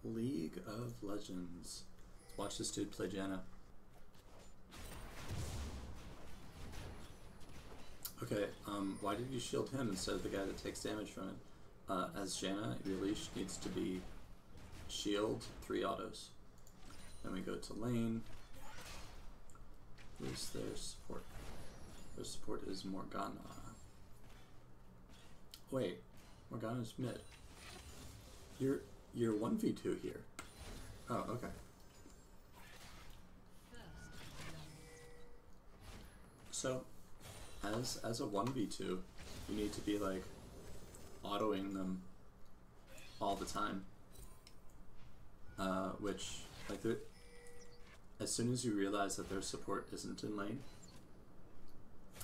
League of Legends. Let's watch this dude play Janna. Okay, why did you shield him instead of the guy that takes damage from it? As Janna, your leash needs to be shield, 3 autos. Then we go to lane. Who's their support? Their support is Morgana. Wait, Morgana's mid. You're 1v2 here. Oh, okay. So, as a 1v2, you need to be like autoing them all the time. Which, like, as soon as you realize that their support isn't in lane,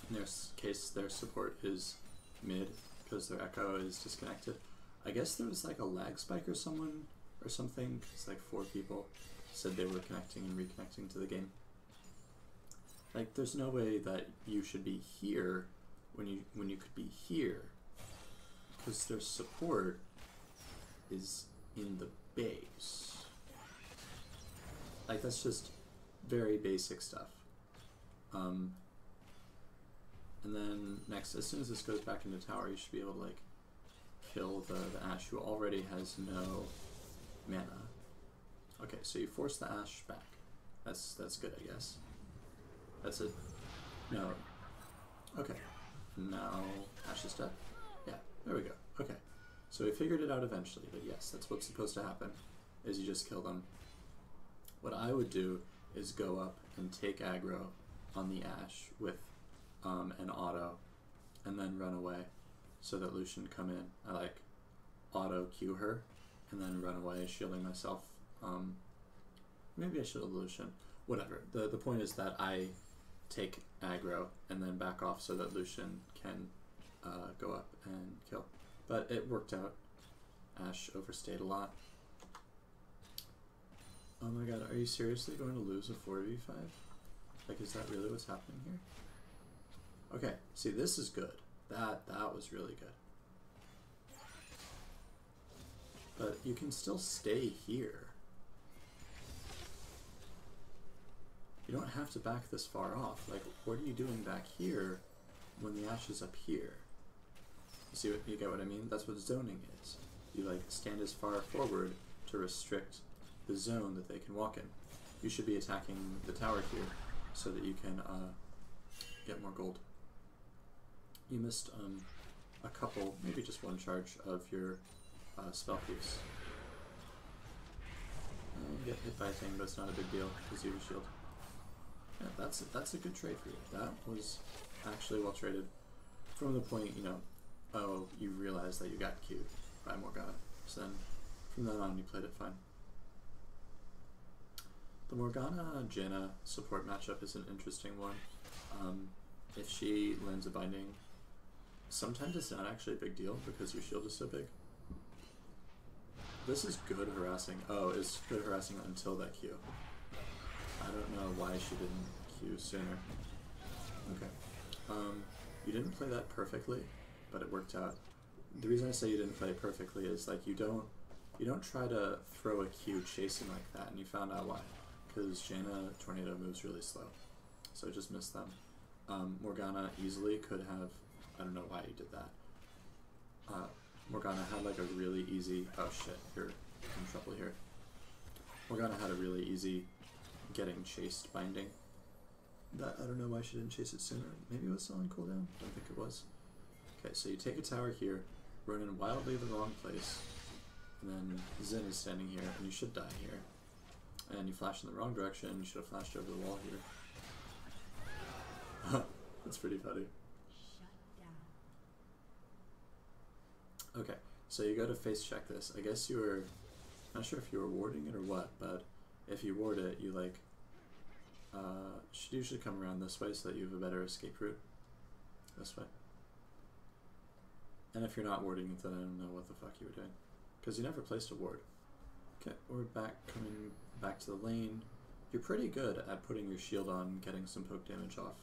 in their case their support is mid because their echo is disconnected. I guess there was like a lag spike or something, because like 4 people said they were connecting and reconnecting to the game. Like, there's no way that you should be here when you could be here, because their support is in the base. Like, that's just very basic stuff. And then next, as soon as this goes back into tower, you should be able to like kill the Ashe, who already has no mana. Okay, so you force the Ashe back. That's good, I guess. That's it. No. Okay. Now Ashe is dead. Yeah, there we go. Okay. So we figured it out eventually, but yes, that's what's supposed to happen, is you just kill them. What I would do is go up and take aggro on the Ashe with an auto, and then run away so that Lucian come in. I like auto Q her and then run away, shielding myself. Maybe I should have Lucian. Whatever. The point is that I take aggro and then back off so that Lucian can go up and kill. But it worked out. Ashe overstayed a lot. Oh my god, are you seriously going to lose a 4v5? Like, is that really what's happening here? Okay, see, this is good. That was really good. But you can still stay here. You don't have to back this far off. Like, what are you doing back here when the Ashe is up here? You see what, you get what I mean? That's what zoning is. You like stand as far forward to restrict the zone that they can walk in. You should be attacking the tower here so that you can get more gold. You missed a couple, maybe just 1 charge of your spell piece. You get hit by a thing, but it's not a big deal because you have a shield. Yeah, that's a good trade for you. That was actually well traded. From the point, you know, oh, you realized that you got Q'd by Morgana. So then, from then on, you played it fine. The Morgana-Janna support matchup is an interesting one. If she lands a binding, sometimes it's not actually a big deal because your shield is so big. This is good harassing. Oh, it's good harassing until that Q. I don't know why she didn't Q sooner. Okay. You didn't play that perfectly, but it worked out. The reason I say you didn't play it perfectly is like you don't try to throw a Q chasing like that, and you found out why. Because Janna Tornado moves really slow. So I just missed them. Morgana easily could have, I don't know why you did that. Morgana had like a really easy, oh shit, you're in trouble here. Morgana had a really easy getting chased binding. That, I don't know why she didn't chase it sooner. Maybe it was still on cooldown? Don't think it was. Okay, so you take a tower here, run in wildly the wrong place, and then Xin is standing here, and you should die here. And you flash in the wrong direction, you should have flashed over the wall here. That's pretty funny. Okay, so you go to face check this. I guess you were, not sure if you were warding it or what, but if you ward it, you like, should usually come around this way so that you have a better escape route. This way. And if you're not warding it, then I don't know what the fuck you were doing. Because you never placed a ward. Okay, we're coming back to the lane. You're pretty good at putting your shield on, getting some poke damage off.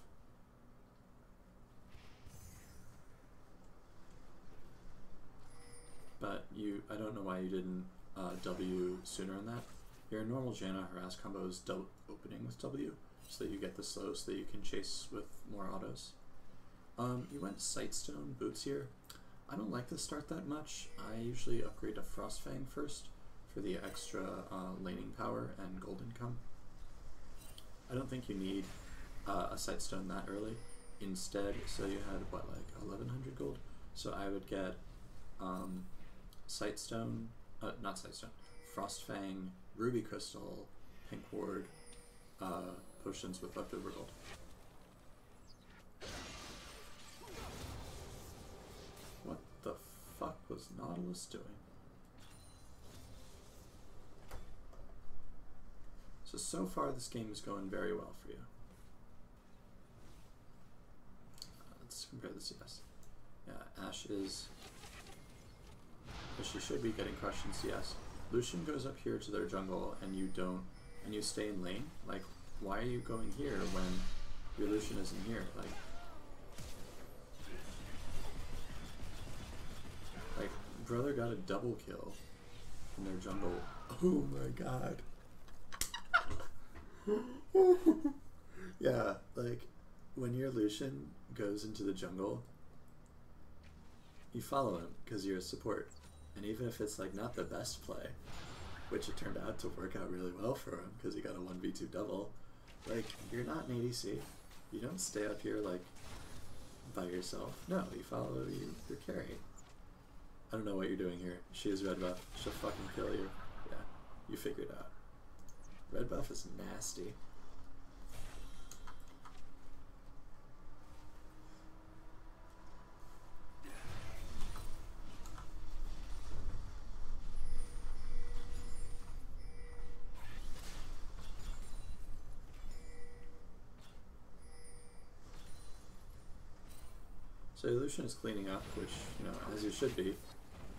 But I don't know why you didn't W sooner than that. Your normal Janna harass combo is opening with W, so that you get the slow, so that you can chase with more autos. You went Sightstone Boots here. I don't like this start that much. I usually upgrade to Frostfang first for the extra laning power and gold income. I don't think you need a Sightstone that early. Instead, so you had what, like 1100 gold? So I would get Sightstone, not Sightstone, Frostfang, Ruby Crystal, Pink Ward, potions with leftover gold. What the fuck was Nautilus doing? So far this game is going very well for you. Let's compare the CS. Yeah, Ashe is... she should be getting crushed in CS. Lucian goes up here to their jungle and you don't... and you stay in lane? Like, why are you going here when your Lucian isn't here? Like, brother got a double kill in their jungle. Oh my god. Yeah, like, when your Lucian goes into the jungle, you follow him because you're a support. And even if it's like not the best play, which it turned out to work out really well for him because he got a 1v2 double, like, you're not an ADC. You don't stay up here like by yourself. No, you follow your carry. I don't know what you're doing here. She has red buff. She'll fucking kill you. Yeah, you figured out. Red buff is nasty. So Lucian is cleaning up, which, you know, as you should be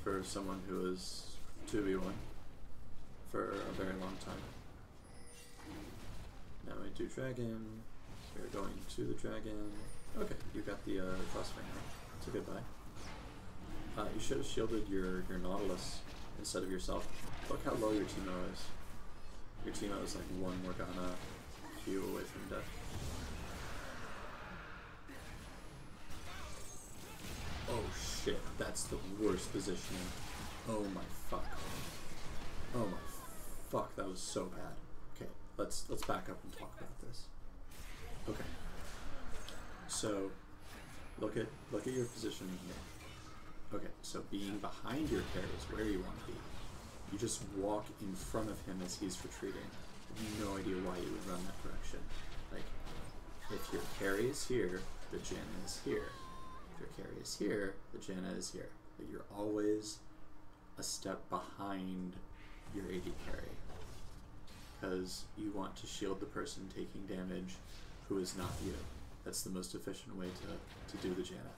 for someone who is 2v1 for a very long time. Now we do dragon. We're going to the dragon. Okay, you got the Frostfang now. It's a good buy. You should have shielded your Nautilus instead of yourself. Look how low your Teemo is. Your Teemo is like one Morgana Q away from death. Oh shit, that's the worst positioning. Oh my fuck. Oh my fuck, that was so bad. Okay, let's back up and talk about this. Okay. So look at your positioning here. Okay, so being behind your carry is where you want to be. You just walk in front of him as he's retreating. I have no idea why you would run that direction. Like, if your carry is here, the Janna is here. If your carry is here, the Janna is here. Like, you're always a step behind your AD carry. Because you want to shield the person taking damage who is not you. That's the most efficient way to do the Janna.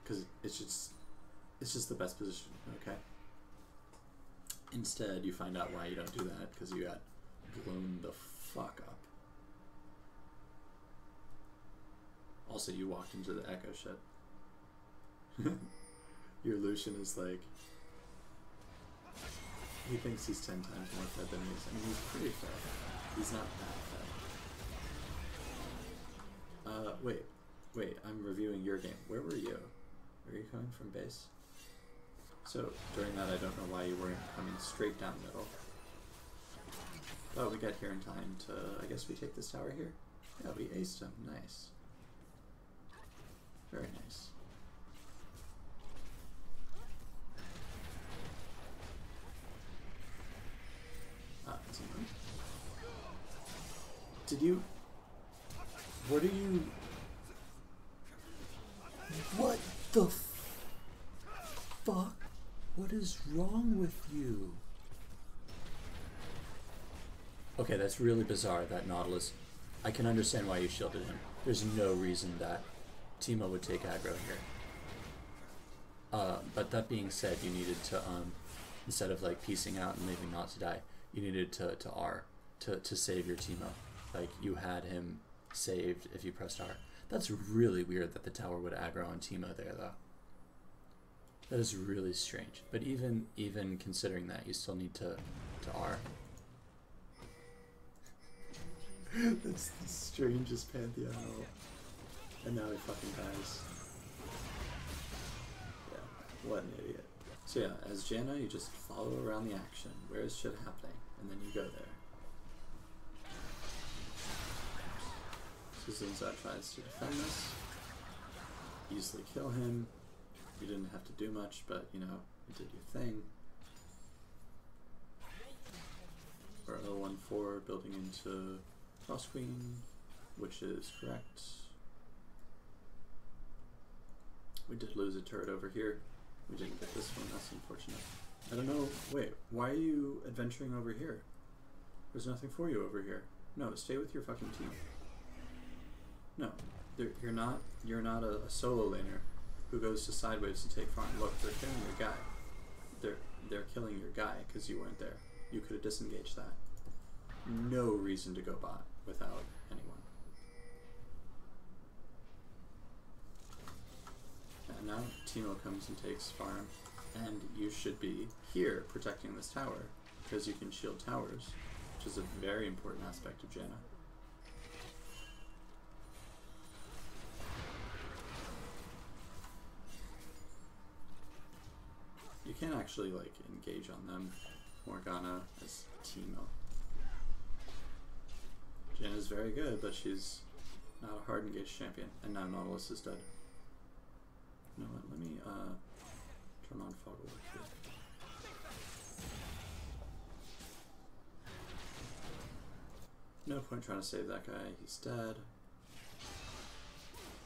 Because it's just the best position, okay? Instead, you find out why you don't do that, because you got blown the fuck up. Also, you walked into the echo shit. Your Lucian is like... he thinks he's 10 times more fed than he is. I mean, he's pretty fed. He's not that fed. Wait, I'm reviewing your game. Where were you? Were you coming from base? So, during that, I don't know why you weren't coming straight down middle. Oh, we got here in time to... I guess we take this tower here? Yeah, we aced him. Nice. Very nice. Did you... what are you... what the fuck? What is wrong with you? Okay, that's really bizarre, that Nautilus. I can understand why you shielded him. There's no reason that Teemo would take aggro here. But that being said, you needed to, instead of like piecing out and leaving not to die, you needed to R, to save your Teemo. Like, you had him saved if you pressed R. That's really weird that the tower would aggro on Teemo there, though. That is really strange. But even considering that, you still need to R. That's the strangest Pantheon. And now he fucking dies. Yeah, what an idiot. So yeah, as Janna, you just follow around the action. Where is shit happening? And then you go there. So Zinza tries to defend this. Easily kill him. You didn't have to do much, but you know, you did your thing. We're 0-1-4 building into Cross Queen, which is correct. We did lose a turret over here. We didn't get this one, that's unfortunate. I don't know, wait, why are you adventuring over here? There's nothing for you over here. No, stay with your fucking team. No, you're not a solo laner who goes to sideways to take farm. Look, they're killing your guy. They're killing your guy because you weren't there. You could have disengaged that. No reason to go bot without anyone. And now Teemo comes and takes farm, and you should be here protecting this tower because you can shield towers, which is a very important aspect of Janna. You can't actually like engage on them. Morgana as Teemo. Janna's very good, but she's not a hard engaged champion. And now Nautilus is dead. You know what, let me turn on Fog of War here. No point trying to save that guy, he's dead.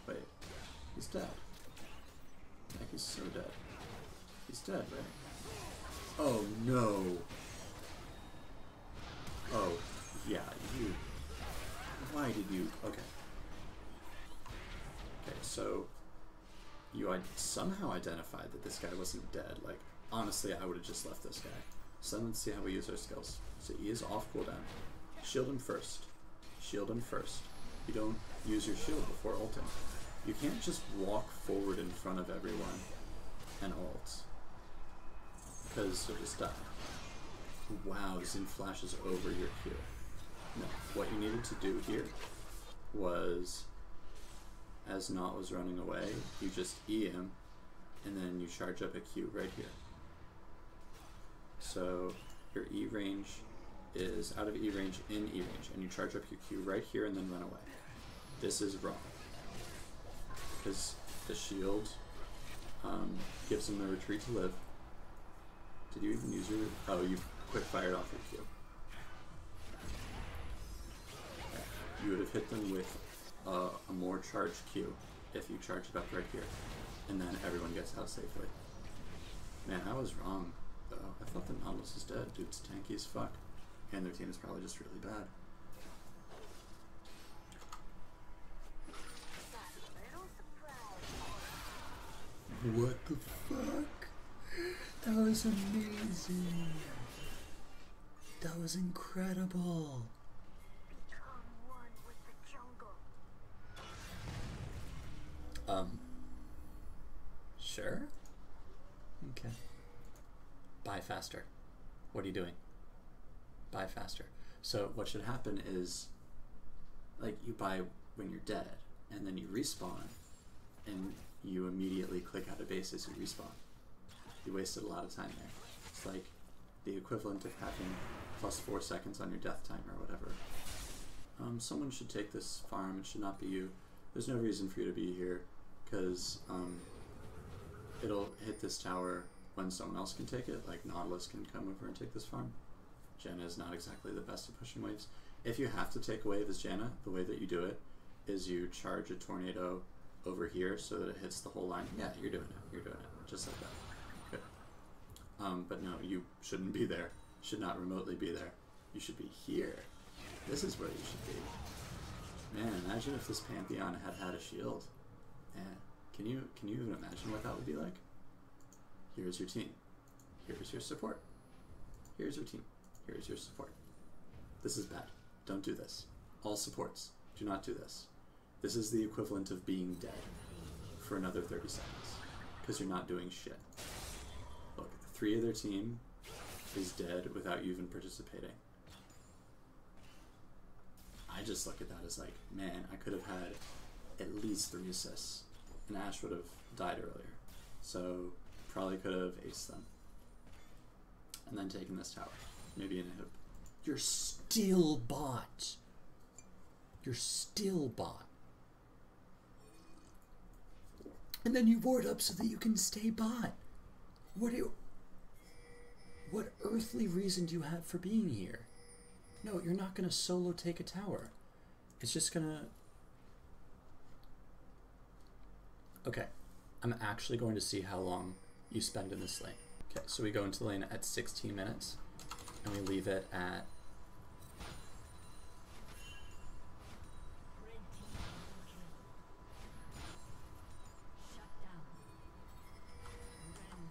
Wait, he's dead. Like he's so dead. He's dead, right? Oh no! Oh, yeah, you... Why did you... Okay. Okay, so... You somehow identified that this guy wasn't dead. Like, honestly, I would have just left this guy. So let's see how we use our skills. So he is off cooldown. Shield him first. Shield him first. You don't use your shield before ulting. You can't just walk forward in front of everyone and ult. Because you'll just die. Wow, Zin flashes over your Q. No, what you needed to do here was, as Not was running away, you just E him, and then you charge up a Q right here. So your E range is out of E range in E range, and you charge up your Q right here and then run away. This is wrong. Because the shield gives him the retreat to live. Did you even use your... Oh, you quick fired off your Q. Okay. You would have hit them with a more charged Q if you charge it up right here. And then everyone gets out safely. Man, I was wrong, though. I thought the Nautilus is dead. Dude's tanky as fuck. And their team is probably just really bad. What the fuck? That was amazing. That was incredible. Become one with the jungle. Sure? Okay. Buy faster. What are you doing? Buy faster. So what should happen is, like, you buy when you're dead, and then you respawn, and you immediately click out of base as you respawn. You wasted a lot of time there. It's like the equivalent of having +4 seconds on your death timer or whatever. Someone should take this farm. It should not be you. There's no reason for you to be here, because it'll hit this tower when someone else can take it. Like Nautilus can come over and take this farm. Janna is not exactly the best at pushing waves. If you have to take a wave as Janna, the way that you do it is you charge a tornado over here so that it hits the whole line. Yeah, you're doing it. You're doing it. Just like that. Good. But no, you shouldn't be there. Should not remotely be there. You should be here. This is where you should be. Man, imagine if this Pantheon had a shield. Man, can you even imagine what that would be like? Here's your team. Here's your support. Here's your team. Here's your support. This is bad. Don't do this. All supports, do not do this. This is the equivalent of being dead for another 30 seconds, because you're not doing shit. 3 of their team is dead without you even participating. I just look at that as like, man, I could have had at least 3 assists, and Ash would have died earlier. So probably could have aced them. And then taken this tower. Maybe in a hip. You're still bot. You're still bot. And then you ward up so that you can stay bot. What earthly reason do you have for being here? No, you're not gonna solo take a tower. It's just gonna... Okay, I'm actually going to see how long you spend in this lane. Okay, so we go into the lane at 16 minutes, and we leave it at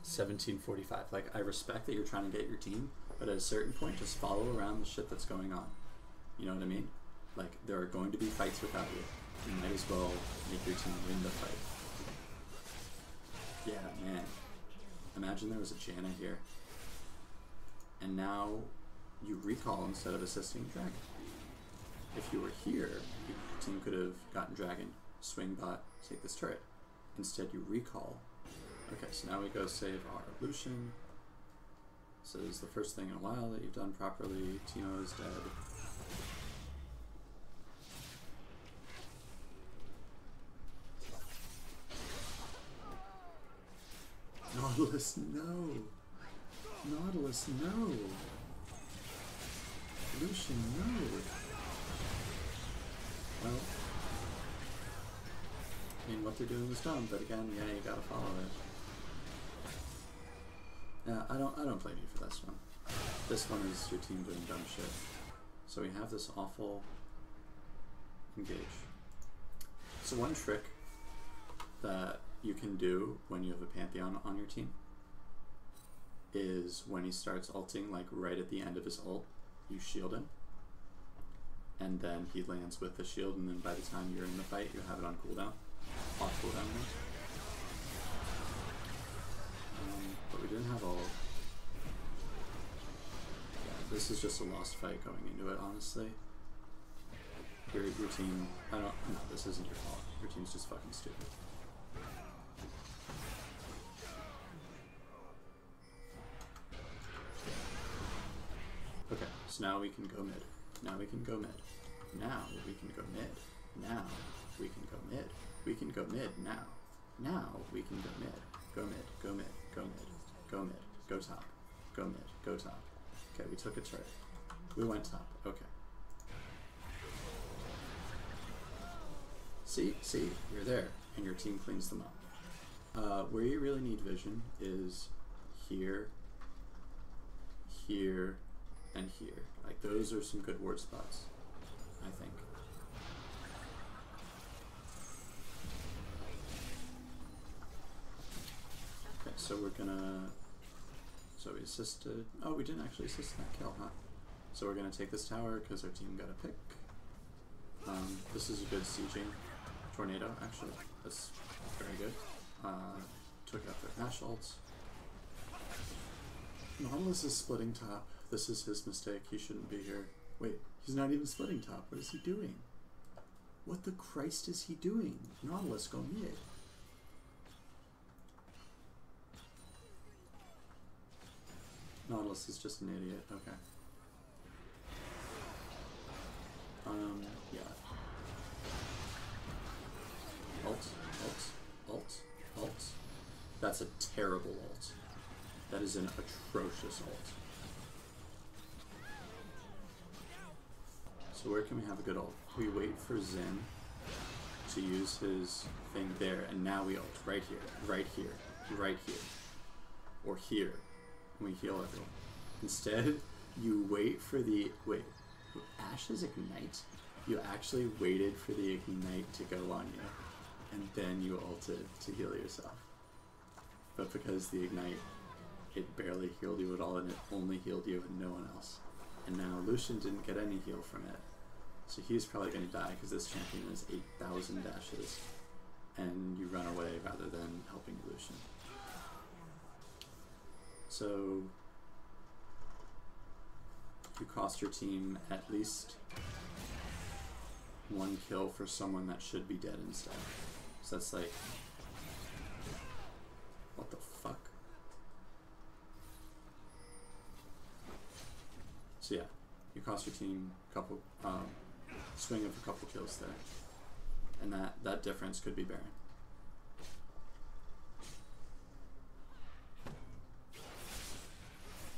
17:45. Like, I respect that you're trying to get your team, but at a certain point, just follow around the shit that's going on. You know what I mean? Like, there are going to be fights without you. You might as well make your team win the fight. Yeah, man. Imagine there was a Janna here. And now you recall instead of assisting Dragon. If you were here, your team could have gotten Dragon, swing bot, take this turret. Instead you recall. Okay, so now we go save our Lucian. This is the first thing in a while that you've done properly. Timo is dead. Nautilus, no! Nautilus, no! Lucian, no! Well, I mean, what they're doing is dumb, but again, yeah, you gotta follow it. Yeah, I don't blame you for this one. This one is your team doing dumb shit. So we have this awful engage. So one trick that you can do when you have a Pantheon on your team is when he starts ulting, like right at the end of his ult, you shield him. And then he lands with the shield, and then by the time you're in the fight, you have it on cooldown. Off cooldown. But we didn't have all... Yeah, this is just a lost fight going into it, honestly. Your team... No, this isn't your fault. Your team's just fucking stupid. Okay, so now we can go mid. Now we can go mid. Now we can go mid. Now we can go mid. We can go mid now. Now we can go mid. Go mid. Go mid. Go mid. Go mid. Go top. Go mid. Go top. Okay, we took a turret. We went top. Okay. See? You're there. And your team cleans them up. Where you really need vision is here, here, and here. Like, those are some good ward spots, I think. Okay, so we're gonna... So we assisted... Oh, we didn't actually assist that kill, huh? So we're gonna take this tower because our team got a pick. This is a good sieging tornado, actually. That's very good. Took out their Ash ults. Nautilus is splitting top. This is his mistake. He shouldn't be here. Wait, he's not even splitting top. What is he doing? What the Christ is he doing? Nautilus, go mid. Nautilus is just an idiot. Okay. Yeah. Ult. That's a terrible ult. That is an atrocious ult. So where can we have a good ult? We wait for Zen to use his thing there, and now we ult right here, right here, right here, or here, and we heal everyone. Instead, you wait for the... Wait, Ash's Ignite? You actually waited for the Ignite to go on you, and then you ulted to heal yourself. But because the Ignite, it barely healed you at all, and it only healed you and no one else. And now Lucian didn't get any heal from it. So he's probably going to die because this champion has 8,000 dashes, and you run away rather than helping Lucian. So you cost your team at least 1 kill for someone that should be dead instead. So that's like, what the fuck? So yeah, you cost your team a couple, swing of a couple kills there. And that difference could be Baron.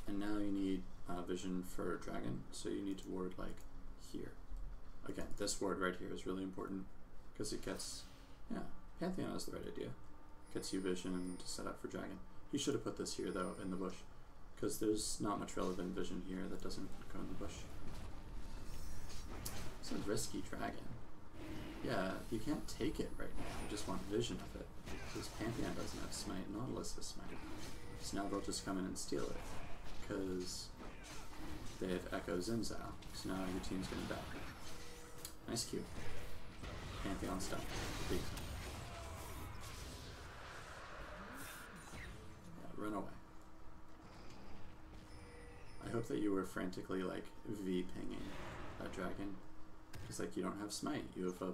And now you need vision for Dragon, so you need to ward like here. Again, this ward right here is really important because it gets, yeah, Pantheon has the right idea. Gets you vision to set up for Dragon. He should have put this here though, in the bush, because there's not much relevant vision here that doesn't go in the bush. It's a risky Dragon. Yeah, you can't take it right now, you just want vision of it. Because Pantheon doesn't have smite, Nautilus has smite. So now they'll just come in and steal it. Because they have Echo Zinzao, so now your team's gonna die. Nice Q. Pantheon stuff. Big time. Yeah, run away. I hope that you were frantically like V-pinging that dragon. Because like you don't have smite, you have a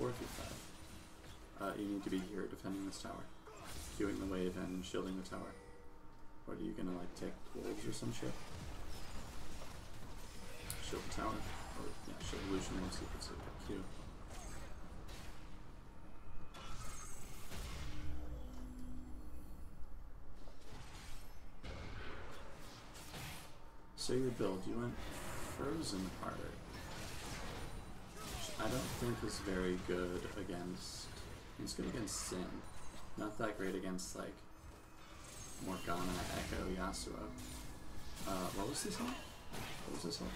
4-5. You need to be here defending this tower. Queuing the wave and shielding the tower. What are you gonna like take wolves or some shit? Shield the tower. Or yeah, shield Lucian once you can see that Q. So your build, you went Frozen Heart. Which I don't think is very good against, it's good against Sin. Not that great against like Morgana, Echo, Yasuo. What was this on? What was this on?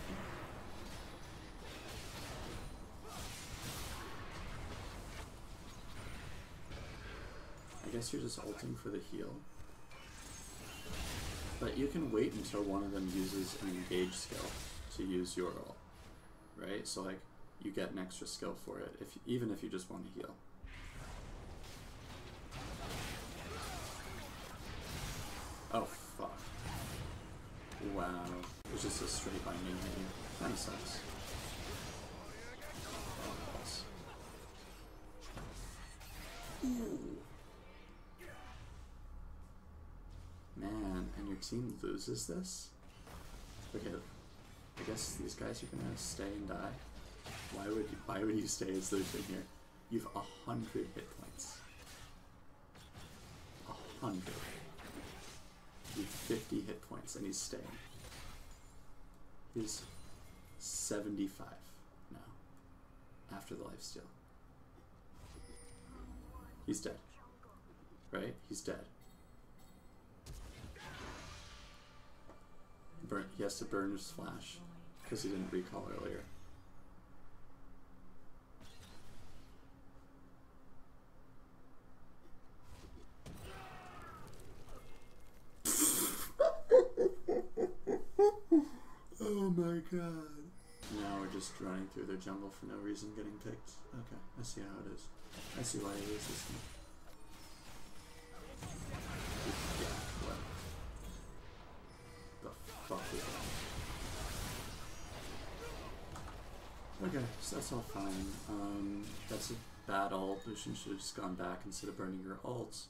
I guess you're just ulting for the heal. But you can wait until one of them uses an engage skill to use your ult, right? So like, you get an extra skill for it, even if you just want to heal. Oh fuck. Wow. It was just a straight line hitting. Kinda sucks. Oh, balls. Ooh. Man, and your team loses this? Okay, I guess these guys are gonna stay and die. Why would you stay as Lucian here? You've 100 hit points. 100. You have 50 hit points and he's staying. He's 75 now. After the lifesteal. He's dead. Right? He's dead. He has to burn his flash because he didn't recall earlier. Oh my god. Now we're just running through their jungle for no reason, getting picked. Okay, I see how it is. I see why it is this game. Yeah, what? The fuck is that? Okay, so that's all fine. That's a bad ult. Lucian should have just gone back instead of burning your ults.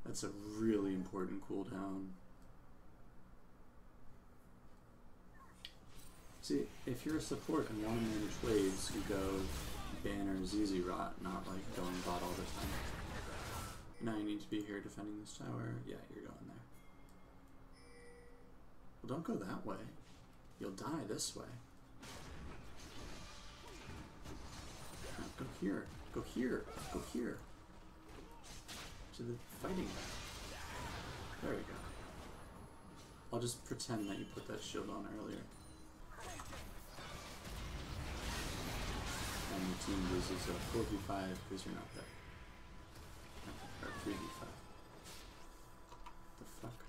That's a really important cooldown. See, if you're a support and want to manage waves, you go Banner ZZ Rot, not like going bot all the time. Now you need to be here defending this tower. Yeah, you're going there. Well, don't go that way. You'll die this way. Now, go here. Go here. Go here. To the fighting. There you go. I'll just pretend that you put that shield on earlier. And your team loses a 4v5 because you're not there. Or 3v5. The fuck?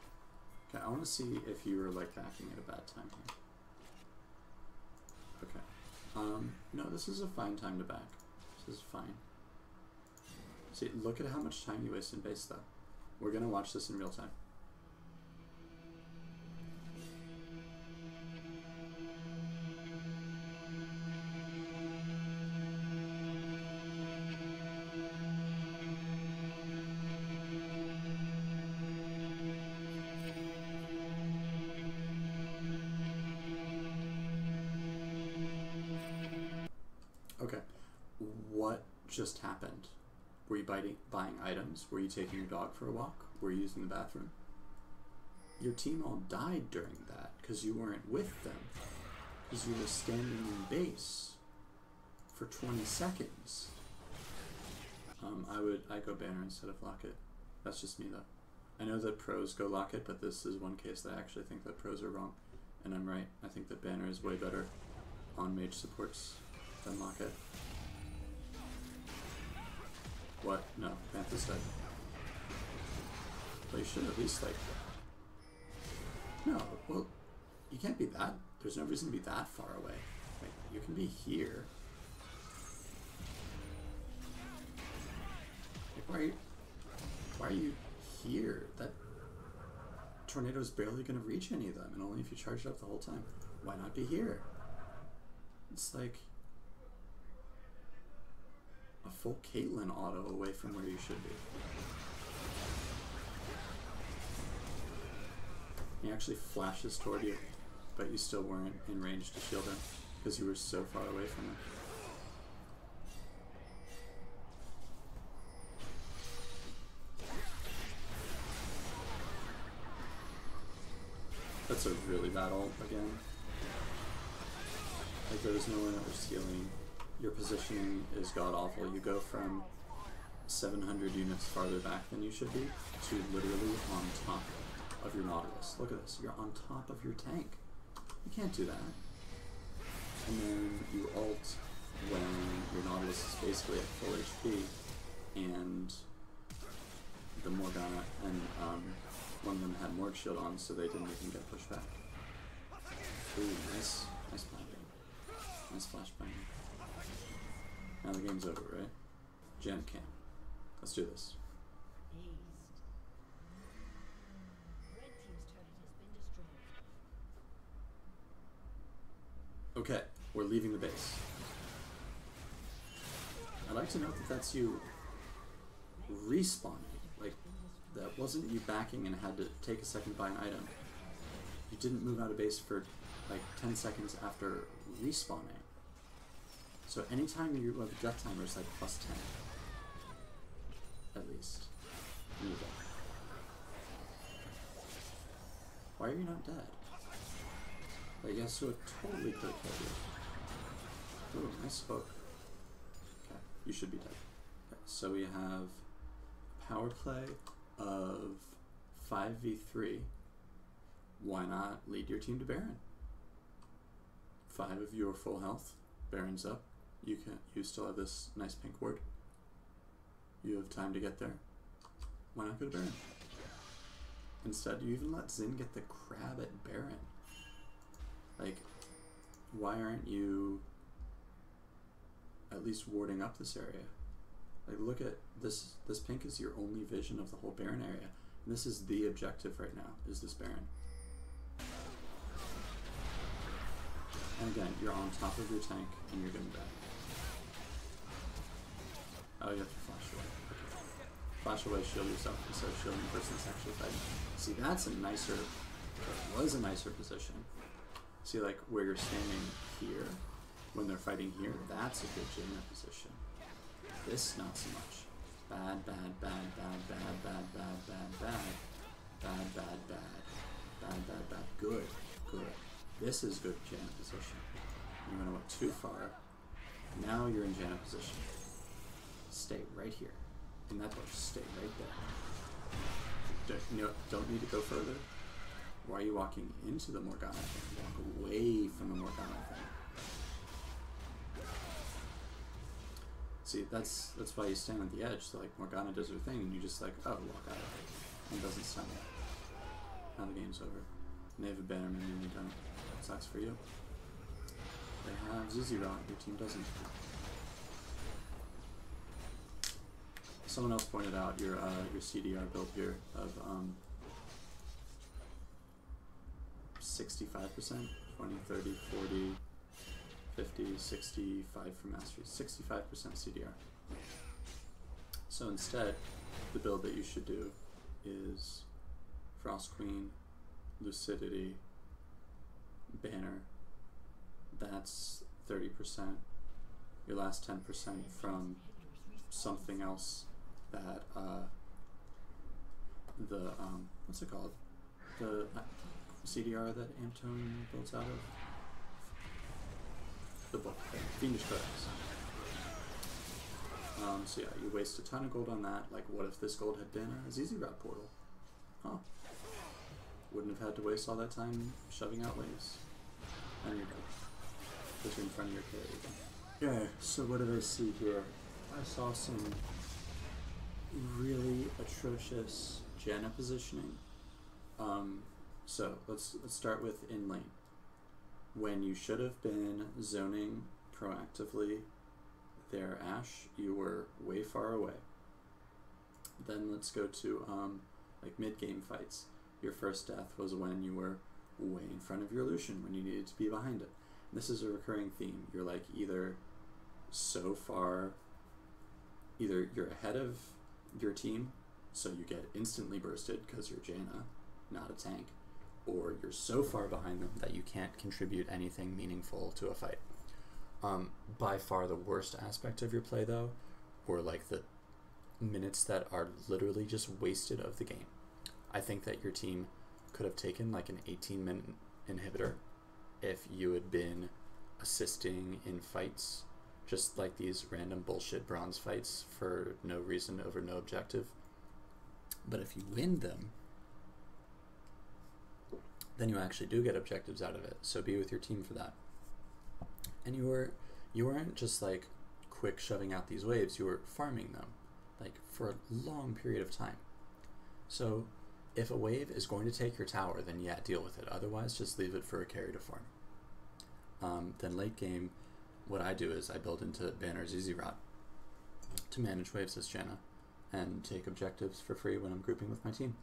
Okay, I want to see if you were like backing at a bad time here. Okay. No, this is a fine time to back. This is fine. See, look at how much time you waste in base though. We're gonna watch this in real time. just happened? Were you buying items? Were you taking your dog for a walk? Were you using the bathroom? Your team all died during that because you weren't with them. Because you were standing in base for 20 seconds. I go banner instead of locket. That's just me though. I know that pros go locket, but this is one case that I actually think that pros are wrong. And I'm right. I think that banner is way better on mage supports than locket. What? No, Panther's dead. Well, you should at least, like... No, well, you can't be that... There's no reason to be that far away. Like, you can be here. Like, why are you here? That tornado's barely gonna reach any of them, and only if you charge it up the whole time. Why not be here? It's like... a full Caitlyn auto away from where you should be. He actually flashes toward you, but you still weren't in range to shield him because you were so far away from him. That's a really bad ult again. Like, there is nowhere that we're stealing. Your positioning is god-awful. You go from 700 units farther back than you should be to literally on top of your Nautilus. Look at this. You're on top of your tank. You can't do that. And then you ult when your Nautilus is basically at full HP and the Morgana and one of them had Morg Shield on, so they didn't even get pushed back. Ooh, nice planting. Nice flash planting. Now the game's over, right? Jam camp. Let's do this. Okay, we're leaving the base. I'd like to note that that's you respawning. Like, that wasn't you backing and had to take a second to buy an item. You didn't move out of base for like 10 seconds after respawning. So anytime you have a death timer, it's like plus 10. At least. There you go. Why are you not dead? Like, Yasuo totally could have killed you. Ooh, nice hook. Okay, you should be dead. Okay, so we have power play of 5v3. Why not lead your team to Baron? 5 of you are full health. Baron's up. You still have this nice pink ward. You have time to get there. Why not go to Baron? Instead, you even let Xin get the crab at Baron. Like, why aren't you at least warding up this area? Like, look at this. This pink is your only vision of the whole Baron area. And this is the objective right now, is this Baron. And again, you're on top of your tank, and you're gonna die. Oh, you have to flash away. Okay. Flash away, shield yourself, instead of shielding the person that's actually fighting. See, that's a nicer, that was a nicer position. See, like, where you're standing here, when they're fighting here, that's a good Janna position. This, not so much. Bad, bad, bad, bad, bad, bad, bad, bad, bad. Bad, bad, bad. Bad, bad, bad. Good, good. This is good Janna position. You went out too far. Now you're in Janna position. Stay right here. In that bush, stay right there. Don't need to go further. Why are you walking into the Morgana thing? Walk away from the Morgana thing. See, that's why you stand on the edge. So like Morgana does her thing, and you just like, oh, walk out of it, and it doesn't stun you. Now the game's over. And they have a bannerman, and you don't. Sucks for you. They have Zizirot. Your team doesn't. Someone else pointed out your CDR build here of 65%, 20, 30, 40, 50, 65 for mastery, 65% CDR. So instead, the build that you should do is Frost Queen, Lucidity, Banner. That's 30%. Your last 10% from something else that the what's it called? The CDR that Amtone builds out of the book, Fiendish Codex. So yeah, you waste a ton of gold on that. Like, what if this gold had been a ZZ Route portal? Huh? Wouldn't have had to waste all that time shoving out waves. And you're dead. Because you're in front of your carry again. Yeah, so what did I see here? I saw some really atrocious janna positioning. So let's start with in lane. When you should have been zoning proactively their Ashe, you were way far away. Then let's go to like mid-game fights. Your first death was when you were way in front of your Lucian when you needed to be behind it. And this is a recurring theme. You're like either so far, either you're ahead of your team, so you get instantly bursted because you're Janna, not a tank, or you're so far behind them that you can't contribute anything meaningful to a fight. By far the worst aspect of your play, though, were like the minutes that are literally just wasted of the game. I think that your team could have taken like an 18-minute inhibitor if you had been assisting in fights, just like these random bullshit bronze fights for no reason over no objective. But if you win them, then you actually do get objectives out of it. So be with your team for that. And you weren't just like quick shoving out these waves, you were farming them like for a long period of time. So if a wave is going to take your tower, then yeah, deal with it. Otherwise, just leave it for a carry to farm. Then late game, what I do is I build into Banner ZZ Route to manage waves as Janna and take objectives for free when I'm grouping with my team.